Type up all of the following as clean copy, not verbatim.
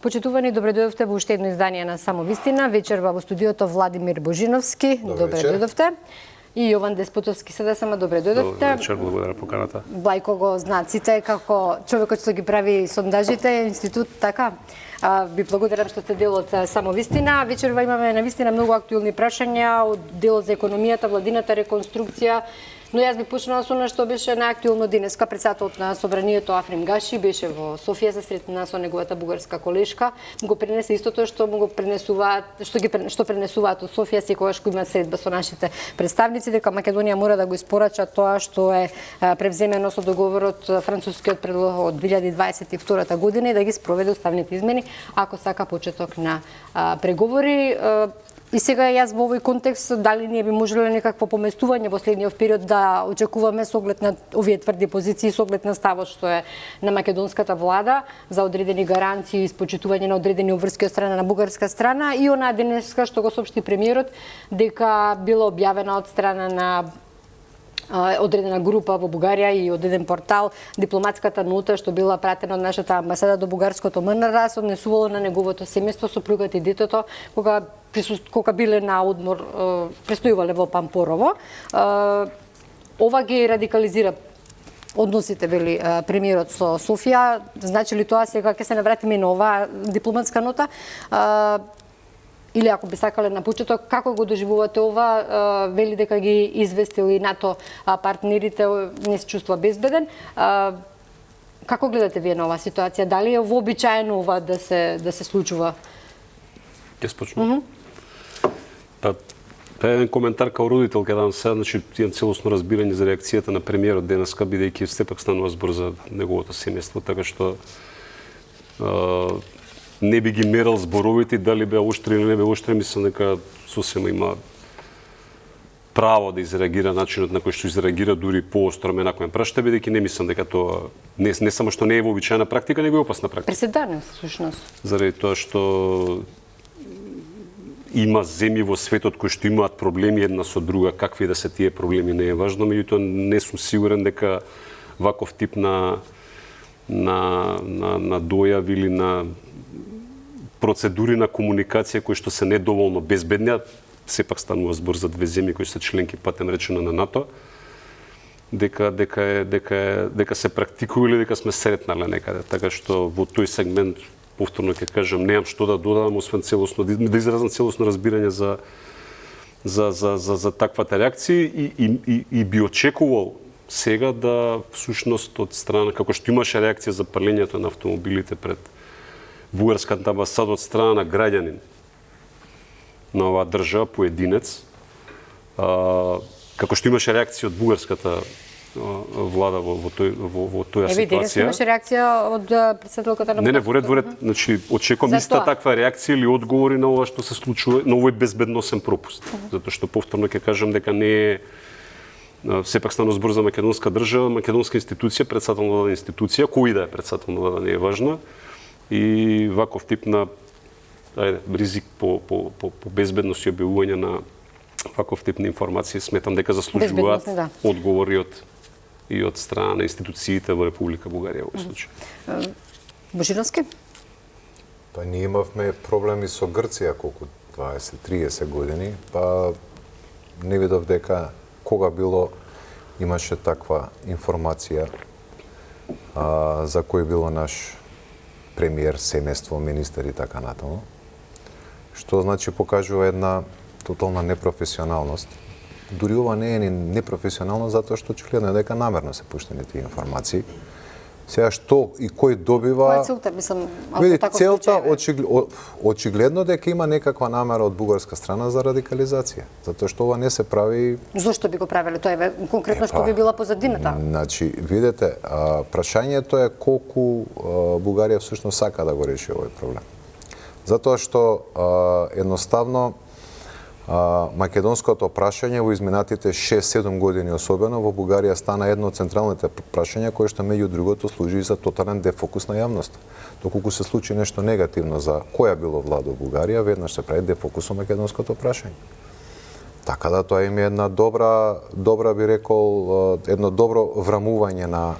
Почитувани, добре дојдовте во уште едно издание на Само вистина. Вечерва во студиото Владимир Божиновски. Добре дојдовте. И Јован Деспотовски седа сама, добре дојдовте. Добре вечер, благодарам поканата. Блајко го знаат сите како човекот што ги прави сондажите, институт, така. Ви благодарам што сте дел од Само вистина. Вечерва имаме навистина многу актуелни прашања од делот за економијата, владината реконструкција. Но јас би почнала со нешто беше најактуелно денеска. Председателот на Собранието Африм Гаши беше во Софија, се сретна со неговата бугарска колешка. Му го пренесе истото што му го пренесуваат, што пренесуваат од Софија секогаш кога има средба со нашите представници, дека Македонија мора да го испорача тоа што е превземено со договорот францускиот предлог од 2022 година и да ги спроведе уставните измени ако сака почеток на преговори. И сега јас во овој контекст, дали ние би можеле некакво поместување во следниот период да очекуваме со оглед на овие тврди позиции, со оглед на ставот што е на македонската влада за одредени гаранции и испочитување на одредени обврски од страна на бугарска страна и она денеска што го соопшти премиерот дека била објавена од страна на одредена група во Бугарија и од еден портал дипломатската нота што била пратена од нашата амбасада до бугарското МНР се однесувало на неговото семејство, сопругата и детето кога биле на одмор, престојувале во Пампорово. Ова ги радикализира односите, вели премиерот со Софија. Значи ли тоа сега ќе се навратиме на оваа дипломатска нота? Или ако би сакале на почеток, како го доживувате ова? Вели дека ги известили НАТО партнерите, не се чувства безбеден. Како гледате вие на оваа ситуација? Дали е вообичаено ова да се случува? Ќе спочнам. Па еден коментар као родител ќе дам сега, значи имам целосно разбирање за реакцијата на премиерот денеска, бидејќи сепак станува збор за неговото семејство, така што не би ги мерал зборовите, дали беа оштри или не беа оштри, мислам дека сосема има право да изреагира начинот на кој што изреагира дури поостро ме накој прашта, бидејќи не мислам дека тоа не само што не е вообичаена практика, него е опасна практика. Преседанен всушност. Заради тоа што има земји во светот кои што имаат проблеми една со друга, какви да се тие проблеми не е важно, меѓутоа не сум сигурен дека ваков тип на дојави или на процедури на комуникација кои што се недоволно безбедни, сепак станува збор за две земји кои се членки патем речено на НАТО, дека се практикува или дека сме сретнале некаде. Така што во тој сегмент повторно ќе кажам, немам што да додадам освен целосно да изразам целосно разбирање за таквата реакција и би очекувал сега да всушност од страна како што имаше реакција за палењето на автомобилите пред бугарската амбасада од страна на граѓанин на оваа држава поединец, како што имаше реакција од бугарската влада во тоја ситуација. Денес имаше реакција од претседателката на Не, во ред, значи очекувам иста таква реакција или одговори на ова што се случува, на овој безбедносен пропуст. Затоа што повторно ќе кажам дека не е сепак станува збор за македонска држава, македонска институција, претседателна институција, кој да е претседателна влада не е важно. И ваков тип на ризик по безбедност и објавување на ваков тип на информации сметам дека заслужуваат одговори и од страна на институциите во Република Бугарија во случај. Божиновски? Па ние имавме проблеми со Грција колку 20-30 години, па не видов дека кога било имаше таква информација за кој било наш премиер, семејство, министер и така натаму. Што значи покажува една тотална непрофесионалност. Дури ова не е ни непрофесионално затоа што очигледно е дека намерно се пуштени тие информации. Сега што и кој добива... Која е целта, мислам, целта очигледно дека има некаква намера од бугарска страна за радикализација. Затоа што ова не се прави... Зошто би го правеле? Тоа е конкретно што би била позадината? Значи, видете, прашањето е колку Бугарија всушност сака да го реши овој проблем. Затоа што едноставно македонското прашање во изминатите 6-7 години особено во Бугарија стана едно од централните прашања кое што меѓу другото служи за тотален дефокус на јавноста. Доколку се случи нешто негативно за која било влада во Бугарија, веднаш се прави дефокус на македонското прашање. Така да тоа има една добра би рекол, едно добро врамување на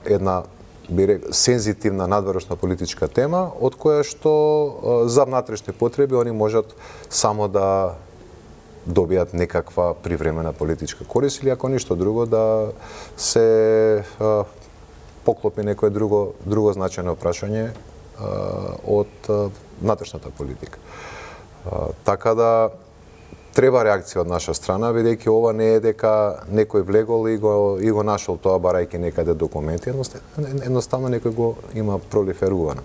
една сензитивна надворешна политичка тема, од која што за внатрешни потреби они можат само да добијат некаква привремена политичка корист или ако ништо друго да се поклопи некое друго значајно прашање од внатрешната политика. Така да треба реакција од наша страна, бидејќи ова не е дека некој влегол и го нашол тоа барајќи некаде документи, едноставно некој го има пролиферувано.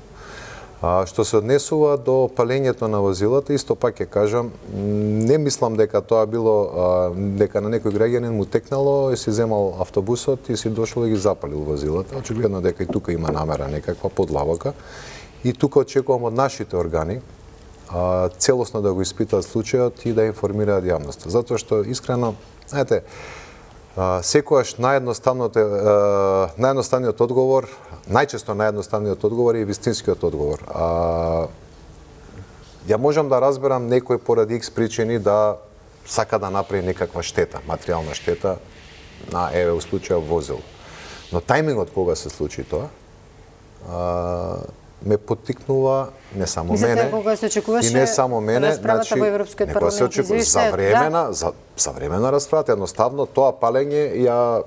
Што се однесува до палењето на возилата, исто пак ќе кажам, не мислам дека тоа било дека на некој граѓанин му текнало и си земал автобусот и си дошол и ги запалил возилата. Очигледно дека и тука има намера некаква подлабока. И тука очекувам од нашите органи целосно да го испитаат случајот и да информираат јавноста. Затоа што искрено, знаете, секогаш наједноставниот одговор, најчесто наједноставниот одговор е вистинскиот одговор. Ја можам да разберам некој поради X причини да сака да направи некаква штета, материјална штета на у случајот возил. Но тајмингот кога се случи тоа, ме поттикнува не само мене, и не само мене, значи некоја се очекува за времена расправата, едноставно тоа палење ја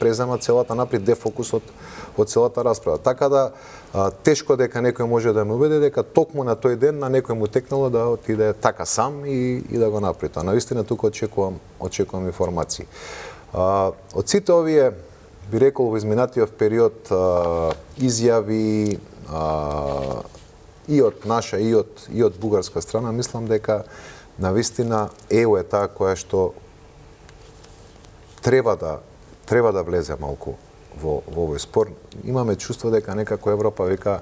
презема целата напред дефокусот од целата расправа. Така да тешко дека некој може да ме убеди дека токму на тој ден на некој му текнало да отиде така сам и да го направи тоа. Навистина тука очекувам информации. Од сите овие би рекол во изминатиот период изјави и од наша и од бугарска страна, мислам дека навистина ЕУ е таа која што треба да влезе малку во овој спор. Имаме чувство дека некако Европа вика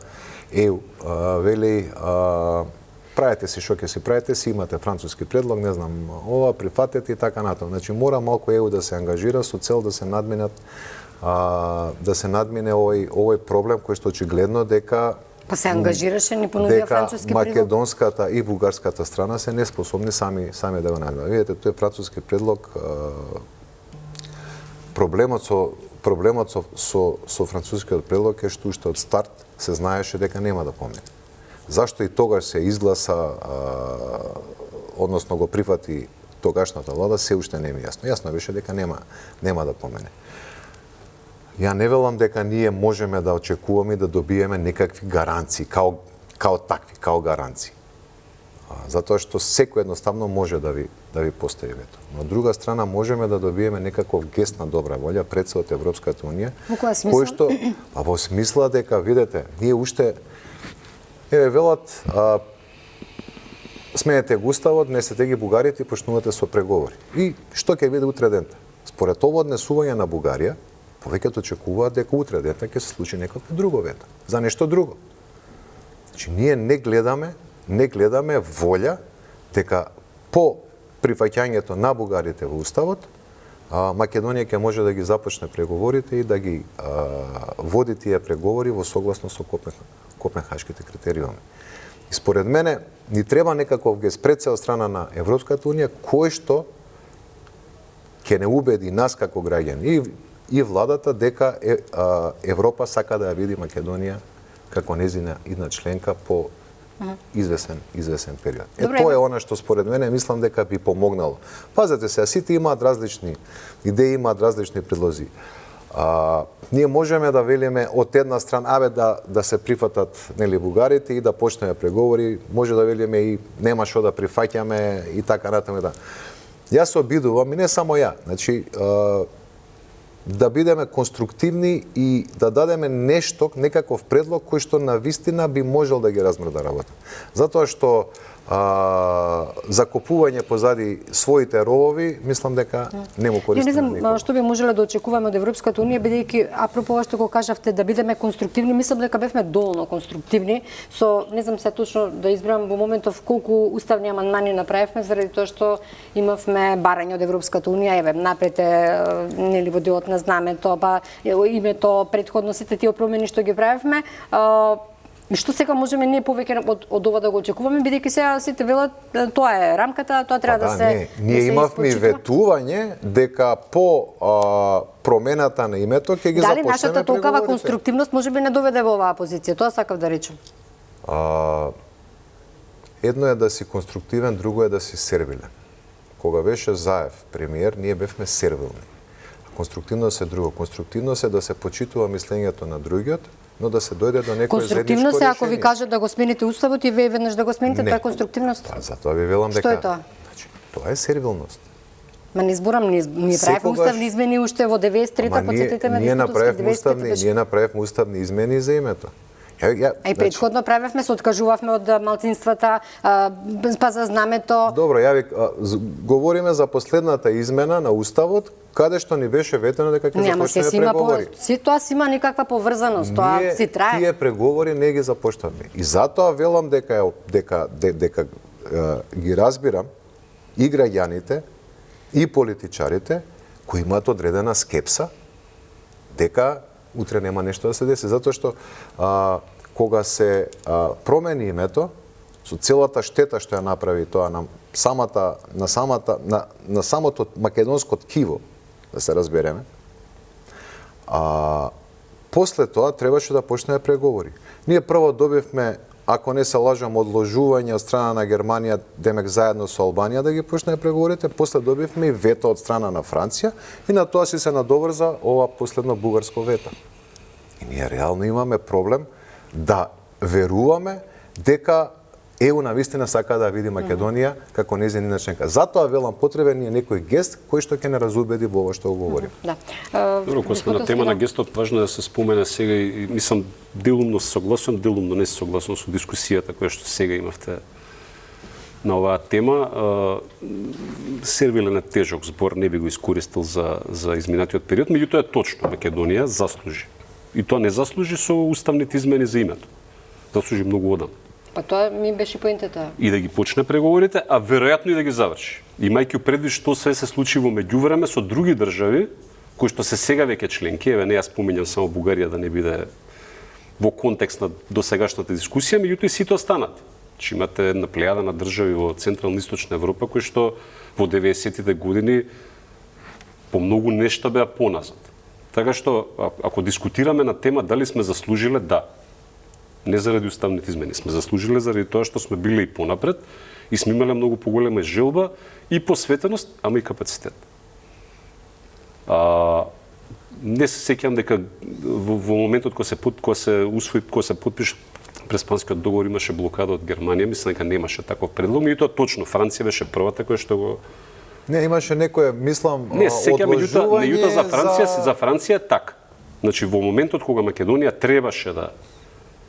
ЕУ вели правете си што ќе си правите, си имате француски предлог, не знам, ова прифатете и така натаму. Значи мора малку ЕУ да се ангажира со цел да се надмине овој проблем кој што очигледно дека Па се ангажираше, ни понудија француски предлог. Македонската и бугарската страна се неспособни сами да го најдат. Видете, тој француски предлог проблемот со францускиот предлог е што уште од старт се знаеше дека нема да помине. Зашто и тогаш се изгласа, односно го прифати тогашната влада, се уште не ми јасно. Јасно беше дека нема да помине. Ја не велам дека ние можеме да очекуваме да добиеме некакви гаранции, као гаранции. Затоа што секој едноставно може да ви постави вето. Но од друга страна можеме да добиеме некаков гест на добра волја пред се од Европската унија, кој што во смисла дека видете, ние уште велат сменете го уставот, несете ги бугарите и почнувате со преговори. И што ќе биде утре дента? Според ова однесување на Бугарија, повеќето очекуваат дека утре дента ќе се случи некакво друго вето, за нешто друго. Значи ние не гледаме волја дека по прифаќањето на бугарите во уставот, Македонија ќе може да ги започне преговорите и да ги води тие преговори во согласно со копенхашките критериуми. И според мене ни треба некаков гест пред се од страна на Европската унија кој што ќе не убеди нас како граѓани и владата дека Европа сака да ја види Македонија како нејзина идна членка по извесен период. Тоа е она што според мене мислам дека би помогнало. Пазете се, сите имаат различни идеи, имаат различни предлози. Ние можеме да велиме од една страна да се прифатат бугарите и да почнеме преговори, може да велиме и нема што да прифаќаме и така натаму. Јас се обидувам и не само ја, значи да бидеме конструктивни и да дадеме нешто, некаков предлог кој што навистина би можел да ги размрда работа. Затоа што закопување позади своите ровови, мислам дека не му користи. Не знам што би можеле да очекуваме од Европската унија, бидејќи апропо ова што го кажавте да бидеме конструктивни, мислам дека бевме доволно конструктивни со не знам се точно да избрам во моментов колку уставни амандмани направивме заради тоа што имавме барање од Европската унија, еве напрете нели во делот на знамето, па името, претходно сите тие промени што ги правевме. И што сега можеме ние повеќе од ова да го очекуваме, бидејќи сега сите велат тоа е рамката, тоа треба да се ние имавме ветување дека по промената на името ќе ги започнеме преговорите. Дали нашата толкава конструктивност можеби не доведе во оваа позиција? Тоа сакав да речам. Едно е да си конструктивен, друго е да си сервилен. Кога беше Заев премиер, ние бевме сервилни. Конструктивност е друго. Конструктивност е да се почитува мислењето на другиот, но да се дојде до некој заедничко решение. Конструктивност е ако ви кажат да го смените уставот и вие веднаш да го смените, тоа е конструктивност. Затоа ви велам дека. Што е тоа? Значи, тоа е сервилност. Ма не зборам, ние правевме уставни измени уште во 93-та, подсетите ме ние направивме уставни измени за името. И претходно правевме, се откажувавме од малцинствата, па за знамето. Добро, говориме за последната измена на уставот, каде што ни беше ветено дека ќе започнеме преговори. Тоа си има никаква поврзаност, тоа си трае. Тие преговори не ги започнавме. И затоа велам дека ги разбирам и граѓаните, и политичарите кои имаат одредена скепса дека утре нема нешто да се деси, затоа што кога се промени името, со целата штета што ја направи тоа на самото македонско ткиво, да се разбереме, после тоа требаше да почнеме преговори. Ние прво добивме, ако не се лажам, одложување од страна на Германија, демек заедно со Албанија да ги почнеме преговорите, после добивме и вето од страна на Франција и на тоа си се надоврза ова последно бугарско вето. И ние реално имаме проблем да веруваме дека ЕУ навистина сака да види Македонија како нејзина членка. Затоа велам потребен е некој гест кој што ќе не разубеди во ова што го говорим. Да. Добро, кога сме на тема на гестот, важно е да се спомене сега и мислам делумно согласувам, делумно не согласувам со дискусијата која што сега имавте на оваа тема. Сервилен е тежок збор, не би го искористил за изминатиот период, меѓутоа е точно Македонија заслужи. И тоа не заслужи со уставните измени за името. Заслужи многу одамна. Па тоа ми беше поинтата. И да ги почне преговорите, а веројатно и да ги заврши. Имајќи предвид што се случи во меѓувреме со други држави кои што се сега веќе членки, еве не ја споминјам само Бугарија да не биде во контекст на досегашната дискусија, меѓутоа и сите останати. Че имате една плејада на држави во Централна и Источна Европа кои што во 90-тите години по многу нешта беа поназад. Така што, ако дискутираме на тема дали сме заслужиле, да. Не заради уставните измени. Сме заслужиле заради тоа што сме биле и понапред и сме имале многу поголема желба и посветеност, ама и капацитет. Не се сеќавам дека во моментот кога се потпише Преспанскиот договор имаше блокада од Германија, мислам дека немаше таков предлог, и тоа точно Франција беше првата која што го Не, имаше некоја, мислам, одложување за Франција така. Значи, во моментот кога Македонија требаше да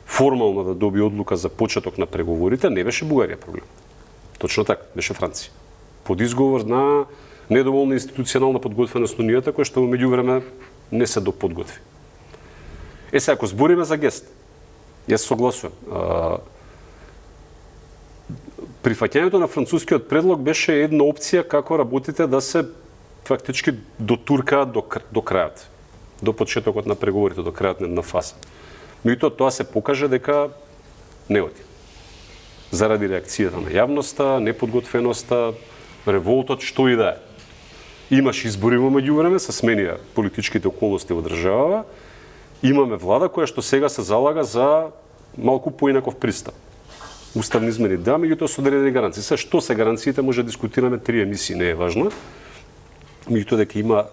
формално да доби одлука за почеток на преговорите, не беше Бугарија проблем. Точно така, беше Франција. Под изговор на недоволна институционална подготвеност на унијата, која што во меѓувреме не се доподготви. Сега, ако збориме за гест, јас согласувам. Прифаќањето на францускиот предлог беше една опција како работите да се фактички дотуркаат до крајот, до почетокот на преговорите, до крајот на една фаза. Меѓутоа тоа се покажа дека не оди. Заради реакцијата на јавноста, неподготвеноста, револтот, што и да е. Имаш избори во меѓувреме, се сменија политичките околности во државава. Имаме влада која што сега се залага за малку поинаков пристап. Уставни измени да, меѓутоа со одредени гаранции. Се што се гаранциите може да дискутираме 3 емисии, не е важно. Меѓутоа дека има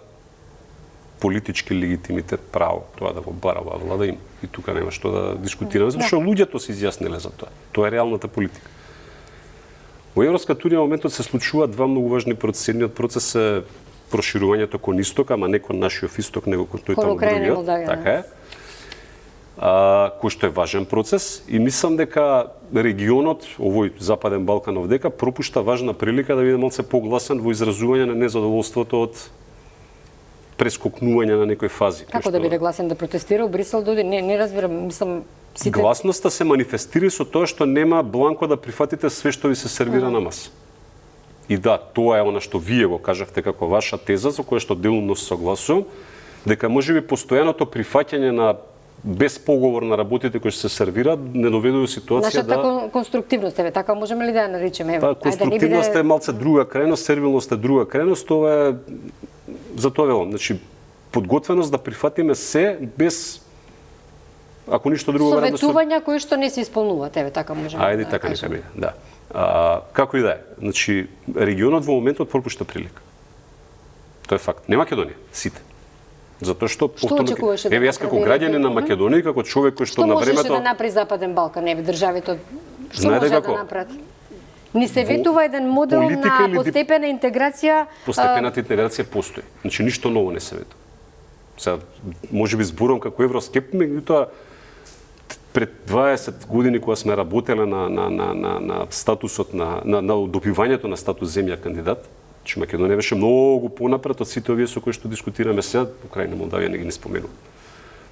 политички легитимитет право тоа да го бара оваа влада има. И тука нема што да дискутираме, зашто луѓето се изјасниле за тоа. Тоа е реалната политика. Во Европската унија во моментот се случуваат два многу важни процеси. Едниот процес е проширувањето кон исток, ама не кон нашиот исток, него кон тој таму другиот. Така е. Кој што е важен процес и мислам дека регионот, овој Западен Балкан овдека, пропушта важна прилика да биде малце погласен во изразување на незадоволството од прескокнување на некои фази. Како да биде гласен, да протестира у Брисел дојде? Не разбирам, мислам сите... Гласноста се манифестира со тоа што нема бланко да прифатите све што ви се сервира на маса. И да, тоа е она што вие го кажавте како ваша теза, за која што делумно согласувам, дека можеби постојаното прифаќање на без поговор на работите кои се сервираат, не доведува ситуација Нашата конструктивност, така можеме ли да ја наречеме? Па, конструктивност е малце друга крајност, сервилност е друга крајност, тоа е за тоа велам, значи подготвеност да прифатиме се без ако ништо друго советувања кои што не се исполнуваат, така можеме. Ајде така нека биде, да. Како и да е, значи регионот во моментот пропушта прилика. Тоа е факт. Не Македонија, сите. Затоа што очекуваше да јас како граѓанин на Македонија, како човек кој што на времето можеше да направи Западен Балкан, државите што знаете може како? да направат? Ни се ветува еден модел на постепена интеграција. Постепената интеграција постои. Значи ништо ново не се ветува. Сега можеби зборам како евроскептик, меѓутоа пред 20 години кога сме работеле на статусот на добивањето на статус земја кандидат, че Македонија беше многу понапред од сите овие со кои што дискутираме сега, Украина, Молдавија не ги не споменувам.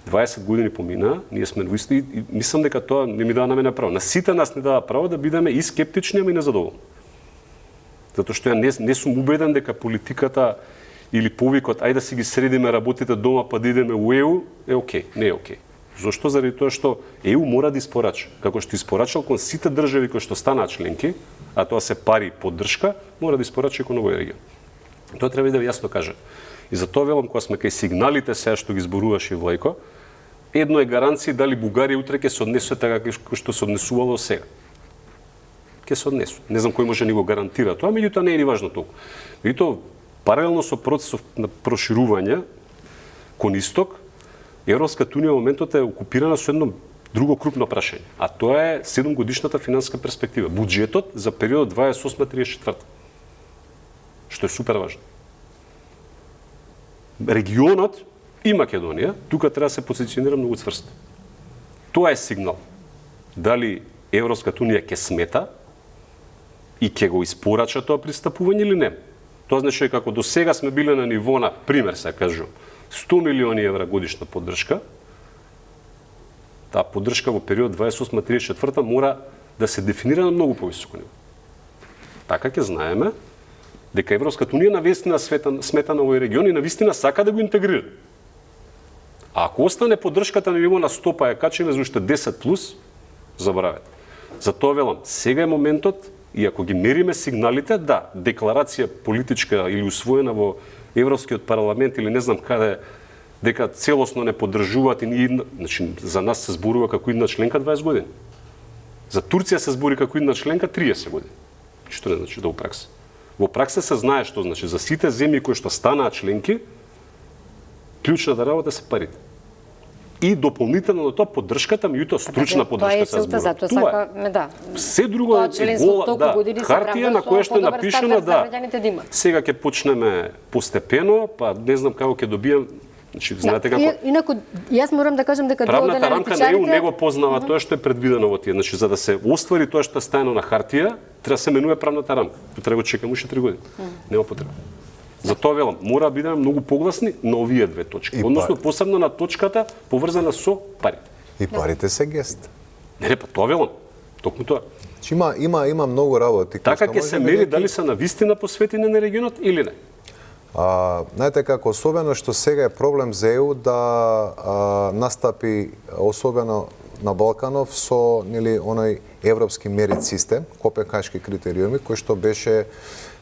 20 години помина, ние сме во исто и мислам дека тоа не ми дава на мене право. На сите нас не дава право да бидеме и скептични, ама и незадоволни. Затоа што ја не сум убеден дека политиката или повикот ајде да си ги средиме работите дома па да идеме во ЕУ е окей, не е окей. Зошто? Заради тоа што ЕУ мора да испорача. Како што испорачал кон сите држави кои што станаа членки, а тоа се пари поддршка, мора да испорача и кон овој регион. Тоа треба и да јасно каже. И затоа велам кога сме кај сигналите сега што ги зборуваше Влајко, едно е гаранција дали Бугарија утре ќе се однесе така како што се однесувало сега. Ќе се однесу. Не знам кој може да ни го гарантира тоа, меѓутоа не е ни важно толку. Меѓутоа паралелно со процесот на проширување кон исток, Европската унија во моментот е окупирана со едно друго крупно прашање, а тоа е 7-годишната финансиска перспектива, буџетот за периодот 28-34, што е супер важно. Регионот и Македонија тука треба да се позиционира многу цврсто. Тоа е сигнал. Дали Европската унија ќе смета и ќе го испорача тоа пристапување или не. Тоа значи како до сега сме биле на ниво на, пример се кажу, 100 милиони евра годишна поддршка. Таа поддршка во период 28-34 мора да се дефинира на многу повисоко ниво. Така ќе знаеме дека Европската унија навистина смета на овој регион и навистина сака да го интегрира. А ако остане поддршката на ниво на 100 па ја качиме за уште 10+, заборавете. Затоа велам, сега е моментот и ако ги мериме сигналите, да, декларација политичка или усвоена во Европскиот парламент или не знам каде, дека целосно не поддржуваат и ние, значи за нас се зборува како една членка 20 години. За Турција се збори како една членка 30 години. Што не значи да во пракса. Во пракса се знае што значи за сите земји кои што станаа членки, клучната работа се парите. И дополнително на тоа поддршката, меѓутоа стручна поддршка се зборува. Затоа сакаме да. Се друго е гола, да, хартија на која што е напишано да. Сега ќе почнеме постепено, па не знам како ќе добијам. Значи, знаете како. Инаку јас морам да кажам дека правната рамка на ЕУ не го познава тоа што е предвидено во тие. Значи за да се оствари тоа што е стаено на хартија, треба да се менува правната рамка. Треба да чекаме уште 3 години. Нема потреба. Затоа велам, мора да бидеме многу погласни на овие две точки. Односно посебно на точката поврзана со парите. И парите се гест. Не, па тоа велам. Токму тоа. Има многу работи. Така ќе се мери дали се навистина посветени на регионот или не. Знаете како, особено што сега е проблем за ЕУ да настапи особено на Балканов со оној европски мерит систем, копенхашки критериуми, кој што беше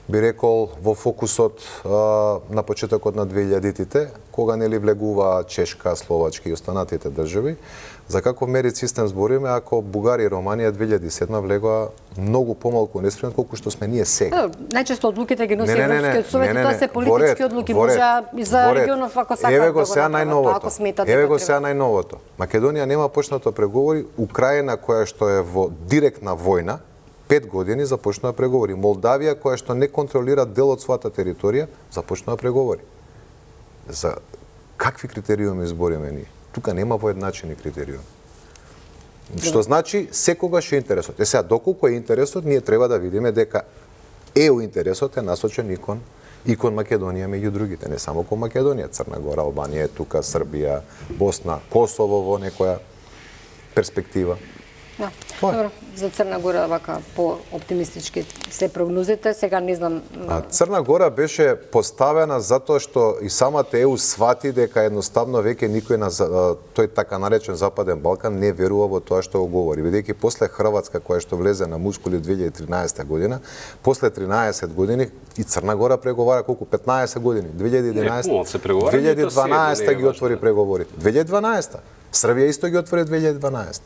би рекол во фокусот на почетокот на 2000-тите, кога влегува Чешка, Словачка и останатите држави. За каков мерит систем збориме ако Бугарија и Романија 2007 влегува многу помалку неспремно колку што сме ние сега. Најчесто одлуките ги носи Европскиот совет и тоа се политички одлуки, може и за регионов ако сакаат. Еве го сега најновото. Македонија нема почнато преговори, Украина која што е во директна војна 5 години започнува преговори. Молдавија која што не контролира дел од својата територија започнува преговори. За какви критериуми збориме ние? Тука нема воедначени критериуми. Што значи секогаш е интересот. Сега доколку е интересот, ние треба да видиме дека ЕУ интересот е насочен и кон Македонија меѓу другите, не само кон Македонија, Црна Гора, Албанија, тука Србија, Босна, Косово во некоја перспектива. Да. Тоа е. Добро, за Црна Гора вака по-оптимистички се прогнозите, сега не знам. Црна Гора беше поставена затоа што и самата ЕУ свати дека едноставно веќе никој на тој така наречен Западен Балкан не верува во тоа што го говори, бидејќи после Хрватска која што влезе на мускули 2013 година, после 13 години и Црна Гора преговара колку 15 години, 2011, 2012 ги отвори преговори. 2012 Србија исто ги отвори 2012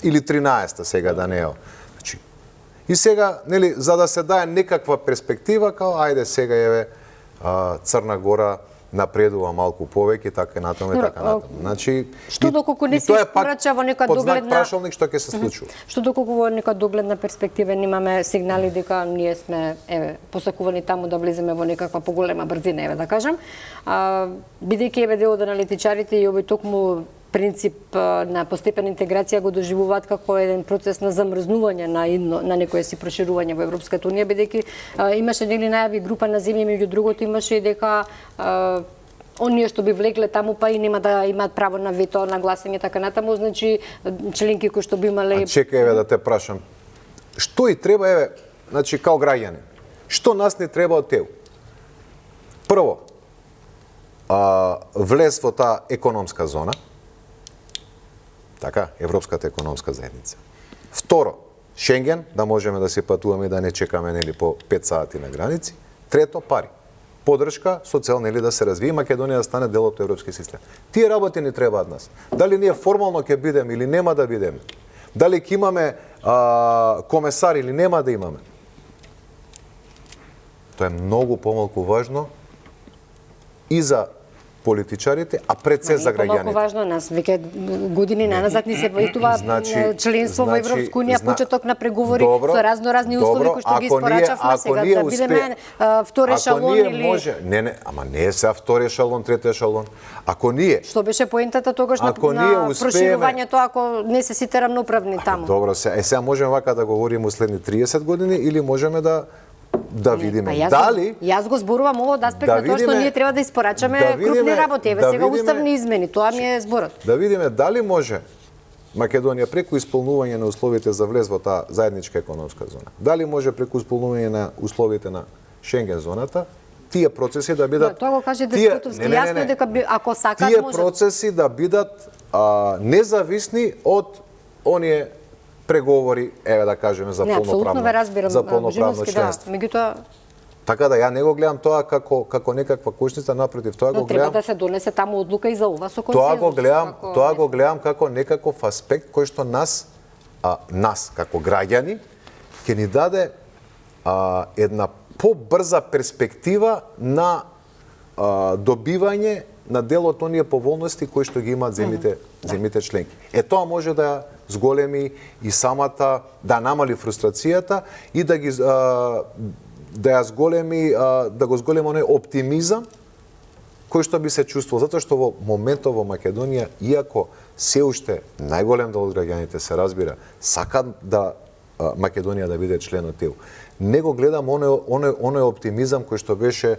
или 13 сега да не е. Значи, и сега, нели, за да се дае некаква перспектива, као ајде сега еве Црна Гора напредува малку повеќе, така и натаму и така натаму. Значи, што доколку не се испорача во нека под знак догледна прашалник што ќе се случува. Што доколку во нека догледна перспектива немаме сигнали дека ние сме посакувани таму да влеземе во некаква поголема брзина, да кажам, бидејќи дел од аналитичарите и овој токму принцип на постепена интеграција го доживуваат како еден процес на замрзнување на некое си проширување во Европската унија, бидејќи имаше нели најави група на земји, меѓу другото имаше и дека оние што би влегле таму па и нема да имаат право на вето, на гласање така натаму, значи членки кои што би имале. Чекај да те прашам. Што и треба значи као граѓани? Што нас не треба од ЕУ? Прво, влез во таа економска зона. Така, Европската економска заедница. Второ, Шенген, да можеме да се патуваме и да не чекаме нели по 5 сати на граници. Трето, пари. Подршка со цел нели да се развие Македонија да стане дел од европски систем. Тие работи ни требаат нас. Дали ние формално ќе бидеме или нема да бидеме? Дали ќе имаме комесар или нема да имаме? Тоа е многу помалку важно и за политичарите, а пред се за граѓаните. Помалку важно нас, веќе години наназад ни се воитува членство во Европска унија, почеток на преговори со разни услови кои што ги испорачавме сега да бидеме втори ешалон или ама не е сега втори ешалон, трети ешалон. Ако ние Што беше поентата тогаш на проширувањето ако не се сите рамноправни таму? Добро, сега можеме вака да говориме следни 30 години или можеме да видиме дали Јас го зборувам ово од аспект на тоа што ние треба да испорачаме крупни работи, сега уставни измени, тоа ми е зборот. Да видиме дали може Македонија преку исполнување на условите за влез во таа заедничка економска зона. Дали може преку исполнување на условите на Шенген зоната тие процеси да бидат тоа го каже Деспотовски, јасно дека ако сакаат може. Тие процеси да бидат независни од оние преговори, да кажеме, за полноправно членство. Меѓутоа така да ја не го гледам тоа како некаква кошница, напротив, тоа го гледам. Треба да се донесе таму одлука и за ова со консензус. Тоа го гледам како некаков аспект кој што нас како граѓани ќе ни даде една побрза перспектива на добивање на дел од оние поволности кои што ги имаат земјите членки. Тоа може да зголеми и самата, да намали фрустрацијата и да ги да ја зголеми, да го зголеми оној оптимизам кој што би се чувствувал, затоа што во моментот во Македонија, иако се уште најголем дел од граѓаните се разбира, сакат да Македонија да биде член од ЕУ. Не го гледам оној оптимизам кој што беше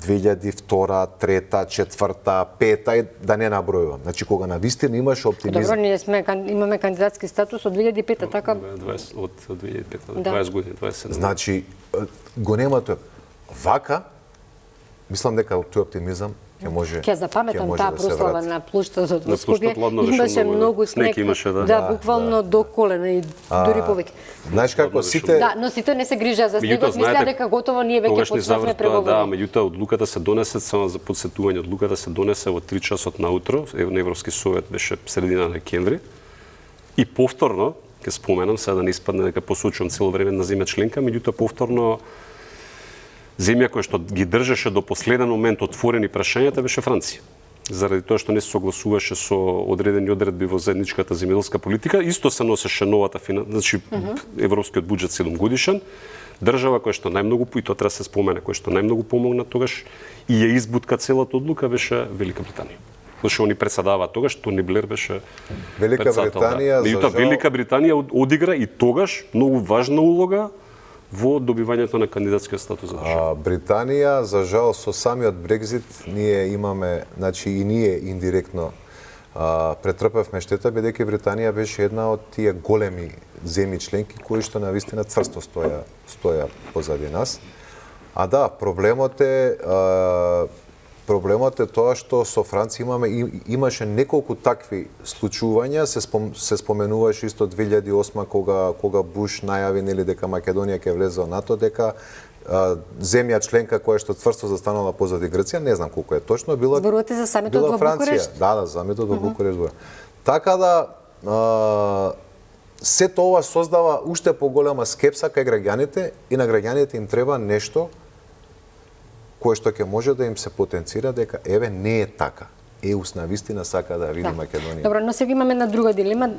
2002, 2003, 2004, 2005 и да не набројувам. Значи кога навистина имаше оптимизам. Добро, ние имаме кандидатски статус од 2005 така. Од 2005, 20 години, 27. Значи го нема тоа. Вака мислам дека тој оптимизам ќе може. Ќе запаметам таа прослава на плоштадот во Скопје. Имаше многу снег. Да, буквално до колена и дури повеќе. Знаеш како сите но сите не се грижаа за снегот, мислеа дека готово ние веќе почнавме преговори. Да, меѓутоа одлуката се донесе само за подсетување, одлуката се донесе во 3 часот наутро, на Европски совет беше средина на декември. И повторно, ќе споменам сега да не испадне дека посочувам цело време на земја членка, меѓутоа повторно земја која што ги држеше до последен момент отворени прашањата беше Франција. Заради тоа што не се согласуваше со одредени одредби во заедничката земјоделска политика, исто се носеше новата значи европскиот буџет 7 годишен. Држава која што најмногу, и тоа треба да се спомене, која што најмногу помогна тогаш и ја избутка целата одлука беше Велика Британија. Зашто они председаваат тогаш, Тони Блер беше Велика Британија, за жал... Велика Британија одигра и тогаш многу важна улога во добивањето на кандидатскиот статус за држава. Британија, за жал, со самиот Брекзит ние имаме, значи и ние индиректно претрпевме штета бидејќи Британија беше една од тие големи земји членки кои што навистина цврсто стоја позади нас. А да, проблемот е тоа што со Франција имаше неколку такви случувања, се споменуваше исто 2008 кога Буш најави нели дека Македонија ќе влезе во НАТО, дека земја членка која што цврсто застанала позади Грција, не знам колку е точно, била Зборувате за самитот во Букурешт? Да, самитот во Букурешт. Така да сето ова создава уште поголема скепса кај граѓаните и на граѓаните им треба нешто кое што ќе може да им се потенцира дека еве не е така. ЕУС навистина сака да види Македонија. Добро, но сега имаме една друга дилема.